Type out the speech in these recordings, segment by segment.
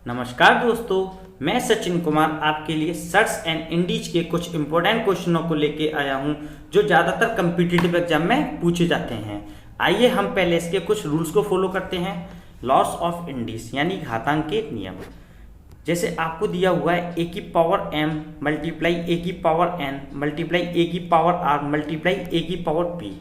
नमस्कार दोस्तों, मैं सचिन कुमार आपके लिए सर्च एंड इंडीज के कुछ इंपॉर्टेंट क्वेश्चनों को लेके आया हूं जो ज़्यादातर कम्पिटिटिव एग्जाम में पूछे जाते हैं। आइए हम पहले इसके कुछ रूल्स को फॉलो करते हैं। लॉस ऑफ इंडीज यानी घातांक के नियम। जैसे आपको दिया हुआ है ए की पावर एम मल्टीप्लाई ए की पावर एन मल्टीप्लाई ए की पावर आर मल्टीप्लाई ए की पावर पी।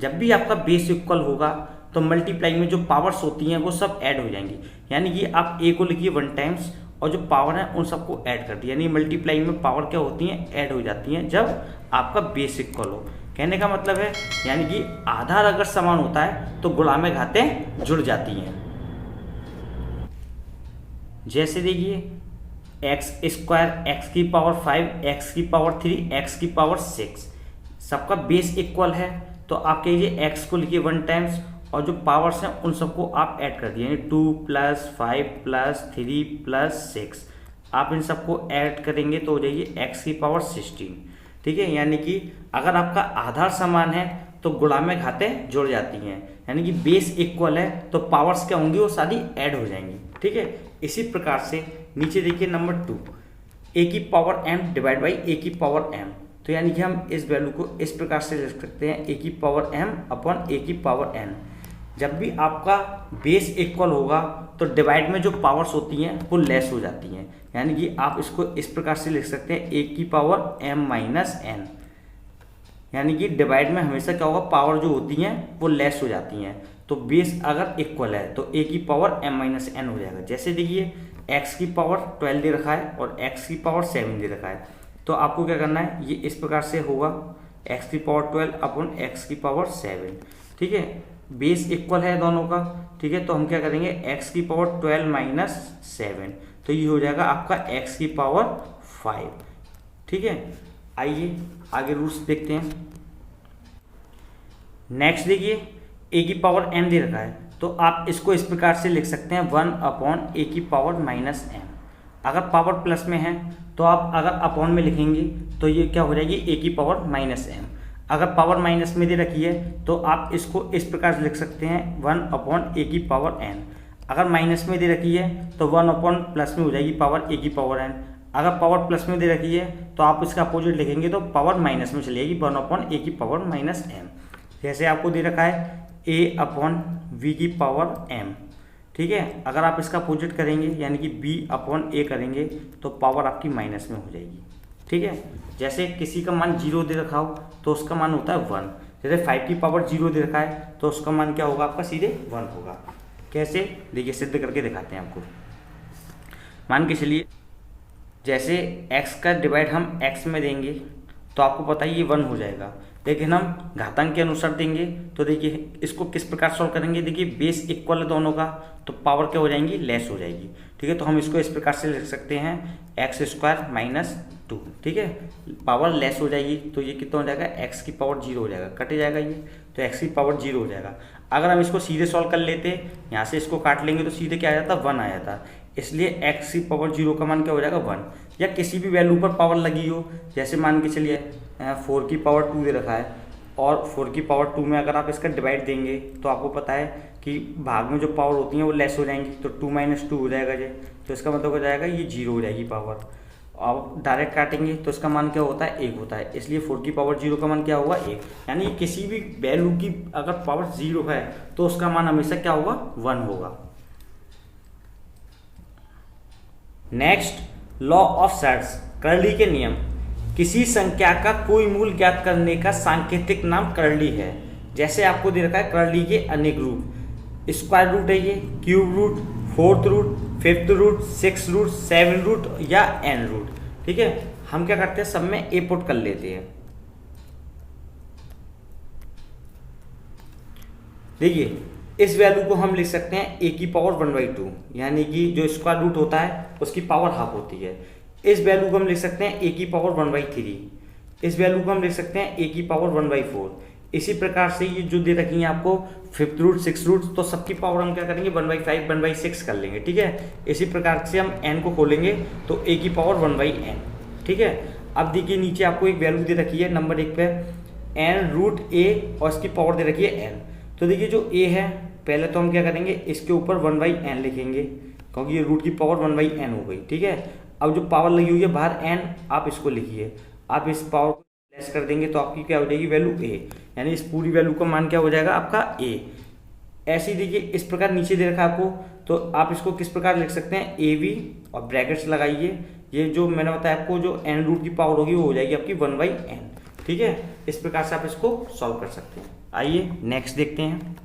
जब भी आपका बेस इक्वल होगा तो मल्टीप्लाई में जो पावर्स होती हैं वो सब ऐड हो जाएंगी। यानी कि आप ए को लिखिए 1 टाइम्स और जो पावर है उन सबको ऐड कर दिया। यानी मल्टीप्लाई में पावर क्या होती हैं, ऐड हो जाती हैं जब आपका बेस इक्वल हो। कहने का मतलब है यानी कि आधार अगर समान होता है तो गुणा में घातें जुड़ जाती हैं। जैसे देखिए एक्स स्क्वायर एक्स की पावर 5 एक्स की पावर 3 एक्स की पावर 6, सबका बेस इक्वल है तो आप कहिए एक्स को लिखिए 1 टाइम्स और जो पावर्स हैं उन सबको आप ऐड कर दिए। यानी 2 + 5 + 3 + 6 आप इन सबको ऐड करेंगे तो हो जाएगी एक्स की पावर 16। ठीक है, यानी कि अगर आपका आधार समान है तो गुणा में घातें जुड़ जाती हैं। यानी कि बेस इक्वल है तो पावर्स क्या होंगी, वो सारी ऐड हो जाएंगी। ठीक है, इसी प्रकार से नीचे देखिए नंबर 2 ए की पावर m डिवाइड बाई ए की पावर m। तो यानी कि हम इस वैल्यू को इस प्रकार से लिख सकते हैं ए की पावर m अपॉन ए की पावर n। जब भी आपका बेस इक्वल होगा तो डिवाइड में जो पावर्स होती हैं वो लेस हो जाती हैं। यानी कि आप इसको इस प्रकार से लिख सकते हैं ए की पावर m माइनस n। यानी कि डिवाइड में हमेशा क्या होगा, पावर जो होती हैं वो लेस हो जाती हैं। तो बेस अगर इक्वल है तो ए की पावर m माइनस n हो जाएगा। जैसे देखिए x की पावर 12 दे रखा है और x की पावर 7 दे रखा है, तो आपको क्या करना है, ये इस प्रकार से होगा x की पावर 12 अपॉन x की पावर 7। ठीक है, बेस इक्वल है दोनों का। ठीक है, तो हम क्या करेंगे x की पावर 12 माइनस 7, तो ये हो जाएगा आपका x की पावर 5। ठीक है, आइए आगे रूल्स देखते हैं। नेक्स्ट देखिए a की पावर m दे रखा है तो आप इसको इस प्रकार से लिख सकते हैं 1 अपॉन ए की पावर माइनस m। अगर पावर प्लस में है तो आप अगर अपॉन में लिखेंगे तो ये क्या हो जाएगी, ए की पावर माइनस m। अगर पावर माइनस में दे रखी है तो आप इसको इस प्रकार से लिख सकते हैं 1 अपॉन ए की पावर n। अगर माइनस में दे रखी है तो 1 अपॉन प्लस में हो जाएगी पावर ए की पावर n। अगर पावर प्लस में दे रखी है तो आप इसका अपोजिट लिखेंगे तो पावर माइनस में चली जाएगी 1 अपॉन ए की पावर माइनस m। जैसे आपको दे रखा है a अपॉन वी की पावर m। ठीक है, अगर आप इसका अपोजिट करेंगे यानी कि b अपॉन a करेंगे तो पावर आपकी माइनस में हो जाएगी। ठीक है, जैसे किसी का मान 0 दे रखा हो तो उसका मान होता है 1। जैसे 5 की पावर 0 दे रखा है तो उसका मान क्या होगा, आपका सीधे 1 होगा। कैसे, देखिए सिद्ध करके दिखाते हैं आपको। मान के चलिए जैसे x का डिवाइड हम x में देंगे तो आपको पता है ये 1 हो जाएगा, लेकिन हम घातांक के अनुसार देंगे तो देखिए इसको किस प्रकार सॉल्व करेंगे। देखिए बेस इक्वल है दोनों का तो पावर क्या हो जाएंगी, लेस हो जाएगी। ठीक है, तो हम इसको इस प्रकार से लिख सकते हैं एक्स स्क्वायर माइनस 2। ठीक है, पावर लेस हो जाएगी तो ये कितना हो जाएगा, एक्स की पावर 0 हो जाएगा, कटे जाएगा ये, तो एक्स की पावर 0 हो जाएगा। अगर हम इसको सीधे सॉल्व कर लेते, यहाँ से इसको काट लेंगे तो सीधे क्या आ जाता, 1 आ जाता। इसलिए एक्स की पावर 0 का मान क्या हो जाएगा, 1। या किसी भी वैल्यू पर पावर लगी हो, जैसे मान के चलिए 4 की पावर 2 दे रखा है और 4 की पावर 2 में अगर आप इसका डिवाइड देंगे तो आपको पता है कि भाग में जो पावर होती हैं वो लेस हो जाएंगी, तो 2 - 2 हो जाएगा ये। तो इसका मतलब हो जाएगा ये 0 हो जाएगी पावर। अब डायरेक्ट काटेंगे तो इसका मान क्या होता है, 1 होता है। इसलिए 4 की पावर 0 का मान क्या होगा, 1। यानी किसी भी वैल्यू की अगर पावर 0 है तो उसका मान हमेशा क्या होगा, 1 होगा। नेक्स्ट, लॉ ऑफ सर्ट्स, कर्ली के नियम। किसी संख्या का कोई मूल ज्ञात करने का सांकेतिक नाम कर्ली है। जैसे आपको दे रखा है कर्ली के अनेक रूप, स्क्वायर रूट है ये, cube root, 4th root, 5th root, 6th root, 7 root या n रूट। ठीक है, हम क्या करते हैं, सब में ए पुट कर लेते हैं। देखिए इस वैल्यू को हम लिख सकते हैं ए की पावर 1/2, यानी कि जो स्क्वायर रूट होता है उसकी पावर हाफ होती है। इस वैल्यू को हम लिख सकते हैं ए की पावर 1/3। इस वैल्यू को हम लिख सकते हैं ए की पावर 1/4। इसी प्रकार से ये जो दे रखी है आपको 5th रूट, 6th रूट, तो सबकी पावर हम क्या करेंगे, 1/5, 1/6 कर लेंगे। ठीक है, इसी प्रकार से हम n को खोलेंगे तो a की पावर 1/n। ठीक है, अब देखिए नीचे आपको एक वैल्यू दे रखी है नंबर 1 पे n रूट a और इसकी पावर दे रखी है n। तो देखिए जो a है, पहले तो हम क्या करेंगे, इसके ऊपर 1/n लिखेंगे। क्योंकि ये रूट की पावर 1/n हो गई। ठीक है, अब जो पावर लगी हुई है बाहर n, आप इसको लिखिए। आप इस पावर को लेस कर देंगे तो आपकी क्या हो जाएगी वैल्यू a, यानी इस पूरी वैल्यू का मान क्या हो जाएगा आपका a। ऐसे ही देखिए इस प्रकार नीचे दे रखा है आपको, तो आप इसको किस प्रकार लिख सकते हैं, ए वी और ब्रैकेट्स लगाइए। ये जो मैंने बताया आपको जो n रूट की पावर होगी वो हो जाएगी आपकी 1/n। ठीक है, इस प्रकार से आप इसको सॉल्व कर सकते हैं। आइए नेक्स्ट देखते हैं।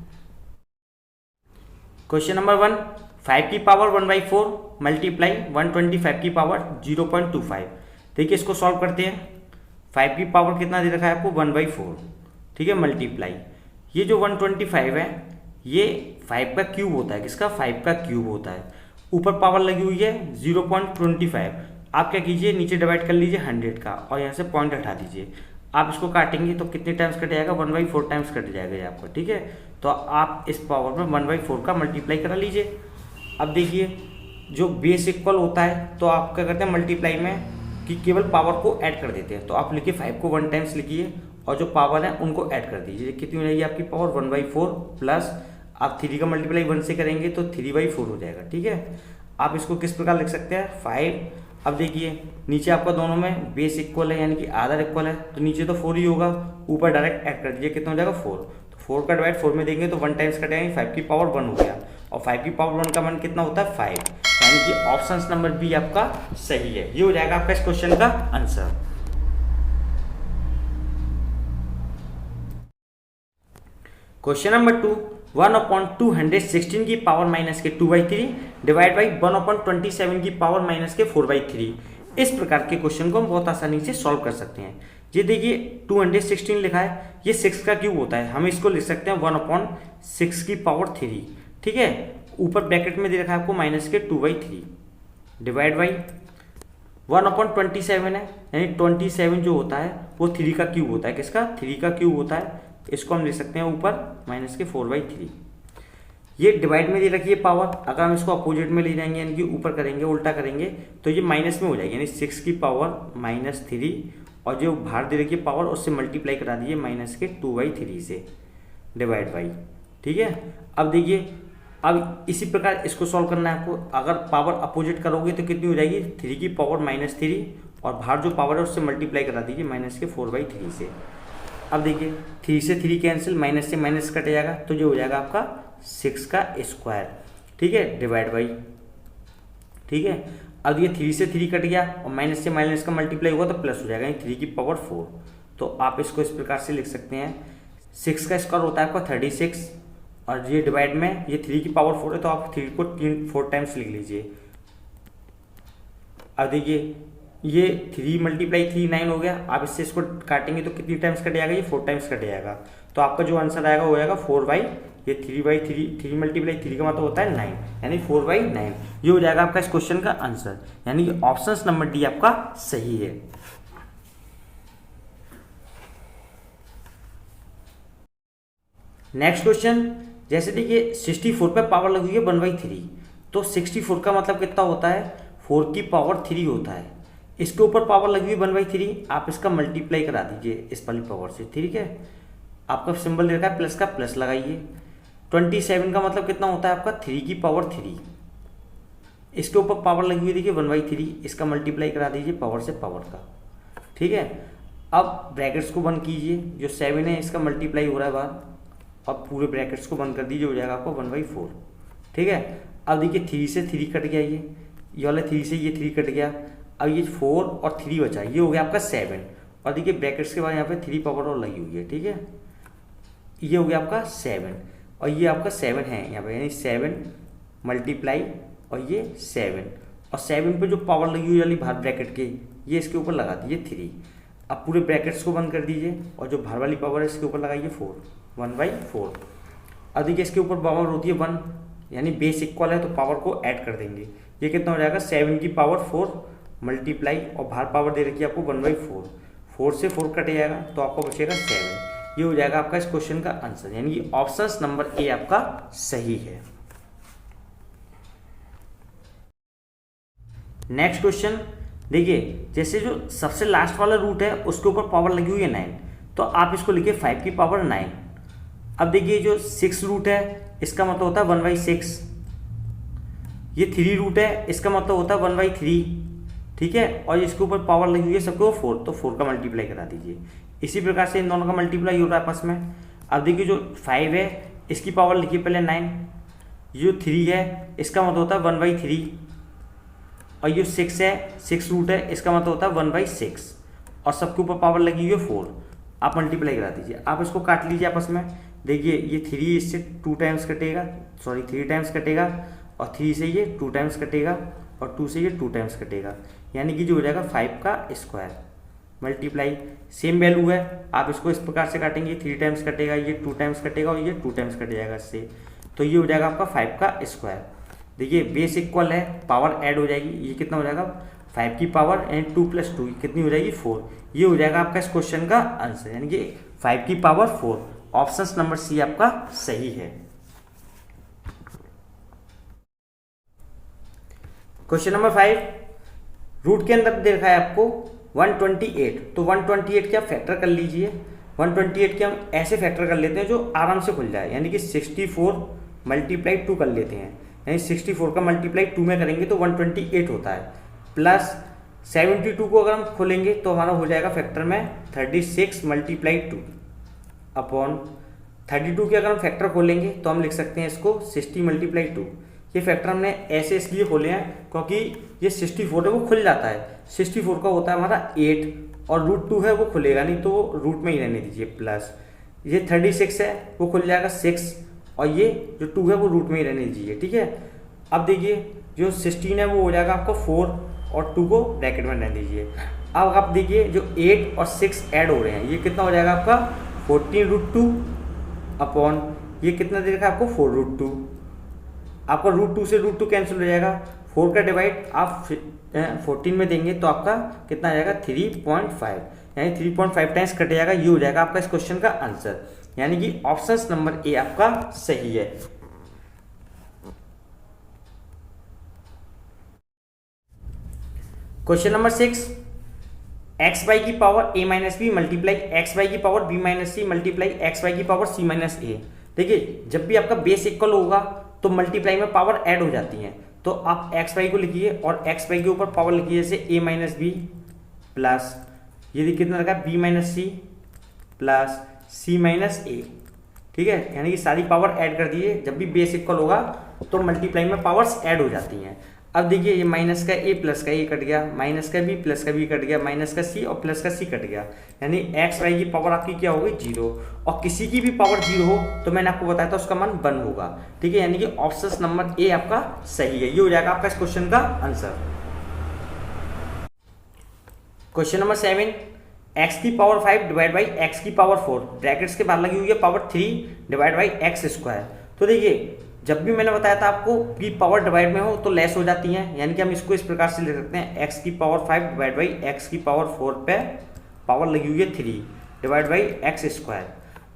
क्वेश्चन नंबर 1, 5 की पावर 1/4 मल्टीप्लाई 125 की पावर 0.25। देखिए इसको सॉल्व करते हैं। 5 की पावर कितना दे रखा है आपको 1/4, ठीक है, मल्टीप्लाई ये जो 125 है ये 5 का क्यूब होता है। किसका, 5 का क्यूब होता है। ऊपर पावर लगी हुई है 0.25। आप क्या कीजिए, नीचे डिवाइड कर लीजिए 100 का और यहाँ से पॉइंट हटा दीजिए। आप इसको काटेंगे तो कितने टाइम्स कट जाएगा, 1/4 टाइम्स कट जाएगा ये आपका। ठीक है, तो आप इस पावर में 1/4 का मल्टीप्लाई करा लीजिए। अब देखिए जो बेस इक्वल होता है तो आप क्या करते हैं मल्टीप्लाई में कि केवल पावर को ऐड कर देते हैं। तो आप लिखिए 5 को 1 टाइम्स लिखिए और जो पावर है उनको ऐड कर दीजिए। कितनी हो जाएगी आपकी पावर 1/4 प्लस आप 3 का मल्टीप्लाई 1 से करेंगे तो 3/4 हो जाएगा। ठीक है, आप इसको किस प्रकार लिख सकते हैं 5। अब देखिए नीचे आपका दोनों में बेस इक्वल है यानी कि आधार इक्वल है, तो नीचे तो 4 ही होगा, ऊपर डायरेक्ट ऐड कर दीजिए। कितना हो जाएगा 4। तो 4 का डिवाइड 4 में देंगे तो 1 टाइम्स कटेंगे, 5 की पावर 1 हो गया और 5 की पावर 1 का मान कितना होता है 5, यानी कि ऑप्शन नंबर बी आपका सही है। ये हो जाएगा आपका इस क्वेश्चन का आंसर। क्वेश्चन नंबर 2, 1/216 की पावर माइनस के 2/3 डिवाइड बाई 1/27 की पावर माइनस के 4/3। इस प्रकार के क्वेश्चन को हम बहुत आसानी से सॉल्व कर सकते हैं। ये देखिए 216 लिखा है, ये 6 का क्यूब होता है, हम इसको लिख सकते हैं 1/6 की पावर 3। ठीक है, ऊपर ब्रैकेट में दे रखा है आपको माइनस के 2/3 डिवाइड बाई 1/27 है, यानी 27 जो होता है वो 3 का क्यूब होता है। किसका, 3 का क्यूब होता है। इसको हम लिख सकते हैं ऊपर माइनस के 4/3। ये डिवाइड में दे रखी है पावर, अगर हम इसको अपोजिट में ले जाएंगे यानी कि ऊपर करेंगे उल्टा करेंगे तो ये माइनस में हो जाएगी, यानी 6 की पावर -3 और जो बाहर दे रखी है पावर उससे मल्टीप्लाई करा दीजिए माइनस के 2/3 से डिवाइड बाई। ठीक है, अब देखिए अब इसी प्रकार इसको सॉल्व करना है आपको। अगर पावर अपोजिट करोगे तो कितनी हो जाएगी, 3 की पावर -3 और बाहर जो पावर है उससे मल्टीप्लाई करा दीजिए माइनस के 4/3 से। अब देखिए 3 से 3 कैंसिल, माइनस से माइनस कट जाएगा तो जो हो जाएगा आपका 6 का स्क्वायर। ठीक है, डिवाइड बाई। ठीक है, अब ये 3 से 3 कट गया और माइनस से माइनस का मल्टीप्लाई हुआ तो प्लस हो जाएगा, 3 की पावर 4। तो आप इसको इस प्रकार से लिख सकते हैं, 6 का स्क्वायर होता है आपका 36 और ये डिवाइड में ये 3 की पावर 4 है तो आप 3 को 4 टाइम्स लिख लीजिए। अब देखिए ये 3 × 3 9 हो गया। आप इससे इसको काटेंगे तो कितनी टाइम्स कट जाएगा, ये 4 टाइम्स कट जाएगा। तो आपका जो आंसर आएगा वो आएगा 4/, ये 3/3, 3 × 3 का मतलब होता है 9, यानी 4/9। ये हो जाएगा आपका इस क्वेश्चन का आंसर, यानी कि ऑप्शन नंबर डी आपका सही है। नेक्स्ट क्वेश्चन, जैसे देखिए 64 पे पावर लगी हुई है 1/3, तो 64 का मतलब कितना होता है, 4 की पावर 3 होता है। इसके ऊपर पावर लगी हुई 1/3, आप इसका मल्टीप्लाई करा दीजिए इस वाली पावर से। ठीक है, आपका सिंबल दे रखा है प्लस का, प्लस लगाइए। 27 का मतलब कितना होता है आपका 3 की पावर 3। इसके ऊपर पावर लगी हुई देखिए 1/3, इसका मल्टीप्लाई करा दीजिए पावर से पावर का। ठीक है, अब ब्रैकेट्स को बंद कीजिए, जो 7 है इसका मल्टीप्लाई हो रहा है बाहर और पूरे ब्रैकेट्स को बंद कर दीजिए, हो जाएगा आपको 1/4। ठीक है, अब देखिए 3 से 3 कट गया, ये वाला 3 से ये 3 कट गया। अब ये 4 और 3 बचा, ये हो गया आपका 7 और देखिए ब्रैकेट्स के बाद यहाँ पे 3 पावर और लगी हुई है। ठीक है, ये हो गया आपका 7 और ये आपका 7 है यहाँ पे, यानी 7 मल्टीप्लाई और ये 7 और 7 पे जो पावर लगी हुई वाली बाहर ब्रैकेट के, ये इसके ऊपर लगा दीजिए 3। अब पूरे ब्रैकेट्स को बंद कर दीजिए और जो बाहर वाली पावर है इसके ऊपर लगाइए 4, 1/4। अब देखिए इसके ऊपर पावर होती है 1, यानी बेस इक्वल है तो पावर को ऐड कर देंगे। ये कितना हो जाएगा 7 की पावर 4 मल्टीप्लाई और बाहर पावर दे रखी है आपको 1/4, 4 से 4 कट जाएगा तो आपको बचेगा 7। ये हो जाएगा आपका इस क्वेश्चन का आंसर, यानी कि ऑप्शन नंबर ए आपका सही है। नेक्स्ट क्वेश्चन देखिए, जैसे जो सबसे लास्ट वाला रूट है उसके ऊपर पावर लगी हुई है 9, तो आप इसको लिखिए 5 की पावर 9। अब देखिए जो 6 रूट है इसका मतलब होता है 1/6, ये 3 रूट है, इसका मतलब होता है 1/3, ठीक है। और इसके ऊपर पावर लगी हुई है सबके वो 4, तो 4 का मल्टीप्लाई करा दीजिए। इसी प्रकार से इन दोनों का मल्टीप्लाई हो रहा है आपस में। अब देखिए जो 5 है इसकी पावर लिखिए पहले 9, जो 3 है इसका मतलब होता है 1/3, और ये 6 है, 6 रूट है, इसका मतलब होता है 1/6, और सबके ऊपर पावर लगी हुई है 4। आप मल्टीप्लाई करा दीजिए, आप इसको काट लीजिए आपस में। देखिए ये 3 इससे 2 टाइम्स कटेगा, सॉरी 3 टाइम्स कटेगा, और 3 से ये 2 टाइम्स कटेगा, और 2 से ये 2 टाइम्स कटेगा, यानी कि जो हो जाएगा 5 का स्क्वायर मल्टीप्लाई। सेम वैल्यू है, आप इसको इस प्रकार से काटेंगे, 3 टाइम्स कटेगा, ये 2 टाइम्स कटेगा, और ये 2 टाइम्स कट जाएगा इससे, तो ये हो जाएगा आपका 5 का स्क्वायर। देखिए बेस इक्वल है, पावर ऐड हो जाएगी, ये कितना हो जाएगा 5 की पावर एंड 2 + 2 कितनी हो जाएगी 4। ये हो जाएगा आपका इस क्वेश्चन का आंसर, यानी कि 5 की पावर 4। ऑप्शन नंबर सी आपका सही है। क्वेश्चन नंबर 5, रूट के अंदर दे रखा है आपको 128, तो 128 के आप फैक्टर कर लीजिए। 128 के हम ऐसे फैक्टर कर लेते हैं जो आराम से खुल जाए, यानी कि 64 × 2 कर लेते हैं, यानी 64 का मल्टीप्लाई 2 में करेंगे तो 128 होता है, प्लस 72 को अगर हम खोलेंगे तो हमारा हो जाएगा फैक्टर में 36 × 2 अपॉन 32 के अगर हम फैक्टर खोलेंगे तो हम लिख सकते हैं इसको 60 × 2। ये फैक्टर हमने ऐसे इसलिए खोले हैं क्योंकि ये 64 है वो खुल जाता है, 64 का होता है हमारा 8, और √2 है वो खुलेगा नहीं, तो वो रूट में ही रहने दीजिए, प्लस ये 36 है वो खुल जाएगा 6, और ये जो 2 है वो रूट में ही रहने दीजिए, ठीक है। अब देखिए जो 16 है वो हो जाएगा आपका 4, और 2 को ब्रैकेट में रहने दीजिए। अब आप देखिए जो 8 और 6 ऐड हो रहे हैं, ये कितना हो जाएगा आपका 14 √2 अपॉन ये कितना दे रखा है आपको 4 √2, आपका √2 से √2 कैंसिल हो जाएगा, 4 का डिवाइड आप 14 में देंगे तो आपका कितना आ जाएगा 3.5, यानी 3.5 टाइम्स कट जाएगा। ये हो जाएगा आपका इस क्वेश्चन का आंसर, यानी कि ऑप्शन नंबर ए आपका सही है। क्वेश्चन नंबर 6, xy की power a - b multiply xy की power b - c multiply xy की पावर c - a। देखिए जब भी आपका बेस इक्वल होगा तो मल्टीप्लाई में पावर ऐड हो जाती हैं, तो आप xy को लिखिए और xy के ऊपर पावर लिखिए, जैसे a - b प्लस ये कितना लगा b - c plus c - a, ठीक है, यानी कि सारी पावर ऐड कर दिए। जब भी बेस इक्वल होगा तो मल्टीप्लाई में पावर्स ऐड हो जाती हैं। अब देखिए ये माइनस का a प्लस का a कट गया, माइनस का b प्लस का b कट गया, माइनस का c और प्लस का c कट गया, यानी एक्स वाई की पावर आपकी क्या हो गई 0। और किसी की भी पावर 0 हो तो मैंने आपको बताया था उसका मान 1 होगा, ठीक है, यानी कि ऑप्शन नंबर ए आपका सही है। ये हो जाएगा आपका इस क्वेश्चन का आंसर। क्वेश्चन नंबर 7, x की पावर 5 डिवाइड बाई x की पावर 4 ब्रैकेट्स के बाद लगी हुई है power 3 divide by x square. तो देखिए जब भी मैंने बताया था आपको कि पावर डिवाइड में हो तो लेस हो जाती हैं, यानी कि हम इसको इस प्रकार से लिख सकते हैं x की पावर 5 डिवाइड बाई x की पावर 4 पे पावर लगी हुई है 3 डिवाइड बाई x स्क्वायर।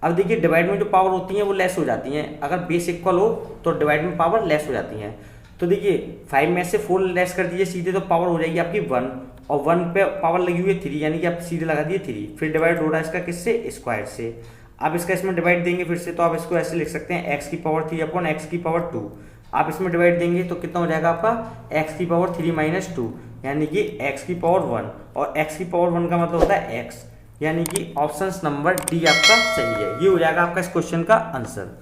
अब देखिए डिवाइड में जो पावर होती हैं वो लेस हो जाती हैं, अगर बेस इक्वल हो तो डिवाइड में पावर लेस हो जाती हैं। तो देखिए 5 में से 4 लेस कर दीजिए सीधे, तो पावर हो जाएगी आपकी 1, और 1 पे पावर लगी हुई है 3, यानी कि आप सीधे लगा दिए 3, फिर डिवाइड हो रहा है इसका किससे स्क्वायर से। आप इसका इसमें डिवाइड देंगे फिर से, तो आप इसको ऐसे लिख सकते हैं x की पावर 3 अपॉन x की पावर 2। आप इसमें डिवाइड देंगे तो कितना हो जाएगा आपका x की पावर 3 माइनस 2, यानी कि x की पावर 1, और x की पावर 1 का मतलब होता है x, यानी कि ऑप्शन नंबर डी आपका सही है। ये हो जाएगा आपका इस क्वेश्चन का आंसर।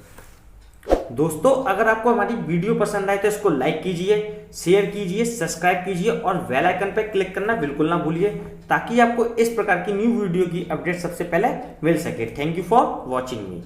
दोस्तों अगर आपको हमारी वीडियो पसंद आए तो इसको लाइक कीजिए, शेयर कीजिए, सब्सक्राइब कीजिए और बेल आइकन पर क्लिक करना बिल्कुल ना भूलिए, ताकि आपको इस प्रकार की न्यू वीडियो की अपडेट सबसे पहले मिल सके। Thank you for watching me.